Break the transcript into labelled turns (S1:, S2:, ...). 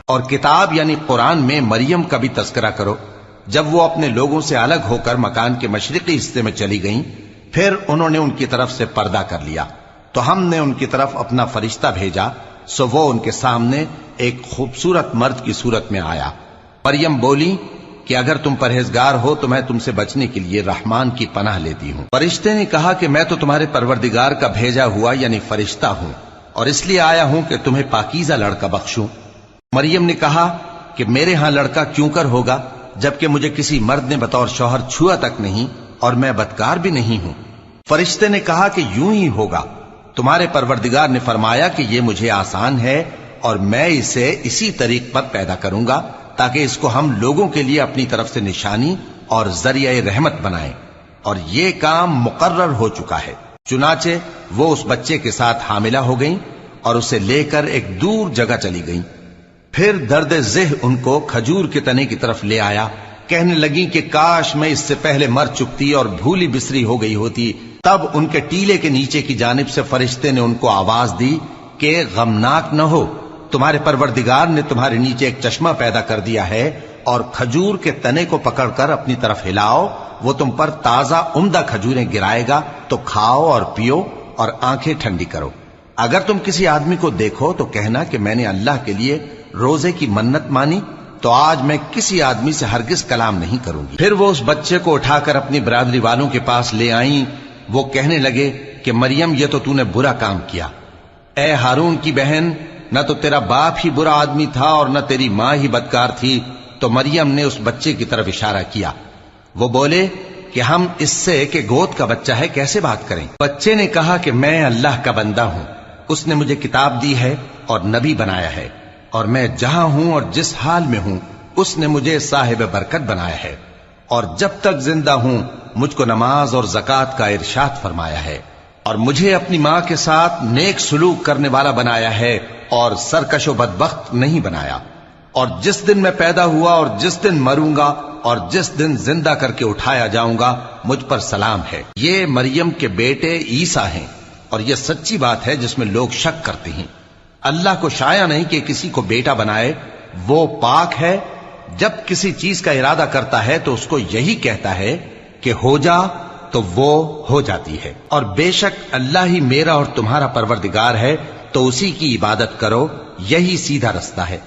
S1: اور کتاب یعنی قرآن میں مریم کا بھی تذکرہ کرو، جب وہ اپنے لوگوں سے الگ ہو کر مکان کے مشرقی حصے میں چلی گئیں، پھر انہوں نے ان کی طرف سے پردہ کر لیا، تو ہم نے ان کی طرف اپنا فرشتہ بھیجا، سو وہ ان کے سامنے ایک خوبصورت مرد کی صورت میں آیا۔ مریم بولی کہ اگر تم پرہیزگار ہو تو میں تم سے بچنے کے لیے رحمان کی پناہ لیتی ہوں۔ فرشتے نے کہا کہ میں تو تمہارے پروردگار کا بھیجا ہوا یعنی فرشتہ ہوں، اور اس لیے آیا ہوں کہ تمہیں پاکیزہ لڑکا بخشوں۔ مریم نے کہا کہ میرے ہاں لڑکا کیوں کر ہوگا، جبکہ مجھے کسی مرد نے بطور شوہر چھوا تک نہیں، اور میں بدکار بھی نہیں ہوں۔ فرشتے نے کہا کہ یوں ہی ہوگا، تمہارے پروردگار نے فرمایا کہ یہ مجھے آسان ہے، اور میں اسے اسی طریق پر پیدا کروں گا تاکہ اس کو ہم لوگوں کے لیے اپنی طرف سے نشانی اور ذریعہ رحمت بنائیں، اور یہ کام مقرر ہو چکا ہے۔ چنانچہ وہ اس بچے کے ساتھ حاملہ ہو گئیں اور اسے لے کر ایک دور جگہ چلی گئیں۔ پھر درد ذہ ان کو کھجور کے تنے کی طرف لے آیا، کہنے لگیں کہ کاش میں اس سے پہلے مر چکتی اور بھولی بسری ہو گئی ہوتی۔ تب ان کے ٹیلے کے نیچے کی جانب سے فرشتے نے ان کو آواز دی کہ غمناک نہ ہو، تمہارے پروردگار نے تمہارے نیچے ایک چشمہ پیدا کر دیا ہے، اور کھجور کے تنے کو پکڑ کر اپنی طرف ہلاؤ، وہ تم پر تازہ عمدہ کھجوریں گرائے گا، تو کھاؤ اور پیو اور آنکھیں ٹھنڈی کرو۔ اگر تم کسی آدمی کو دیکھو تو کہنا کہ میں نے اللہ کے لیے روزے کی منت مانی، تو آج میں کسی آدمی سے ہرگز کلام نہیں کروں گی۔ پھر وہ اس بچے کو اٹھا کر اپنی برادری والوں کے پاس لے آئیں۔ وہ کہنے لگے کہ مریم یہ تو نے برا کام کیا، اے ہارون کی بہن، نہ تو تیرا باپ ہی برا آدمی تھا اور نہ تیری ماں ہی بدکار تھی۔ تو مریم نے اس بچے کی طرف اشارہ کیا۔ وہ بولے کہ ہم اس سے کہ گود کا بچہ ہے کیسے بات کریں؟ بچے نے کہا کہ میں اللہ کا بندہ ہوں، اس نے مجھے کتاب دی ہے اور نبی بنایا ہے، اور میں جہاں ہوں اور جس حال میں ہوں اس نے مجھے صاحب برکت بنایا ہے، اور جب تک زندہ ہوں مجھ کو نماز اور زکوٰۃ کا ارشاد فرمایا ہے، اور مجھے اپنی ماں کے ساتھ نیک سلوک کرنے والا بنایا ہے اور سرکش و بدبخت نہیں بنایا، اور جس دن میں پیدا ہوا اور جس دن مروں گا اور جس دن زندہ کر کے اٹھایا جاؤں گا مجھ پر سلام ہے۔ یہ مریم کے بیٹے عیسیٰ ہیں، اور یہ سچی بات ہے جس میں لوگ شک کرتے ہیں۔ اللہ کو شایع نہیں کہ کسی کو بیٹا بنائے، وہ پاک ہے، جب کسی چیز کا ارادہ کرتا ہے تو اس کو یہی کہتا ہے کہ ہو جا، تو وہ ہو جاتی ہے۔ اور بے شک اللہ ہی میرا اور تمہارا پروردگار ہے، تو اسی کی عبادت کرو، یہی سیدھا رستہ ہے۔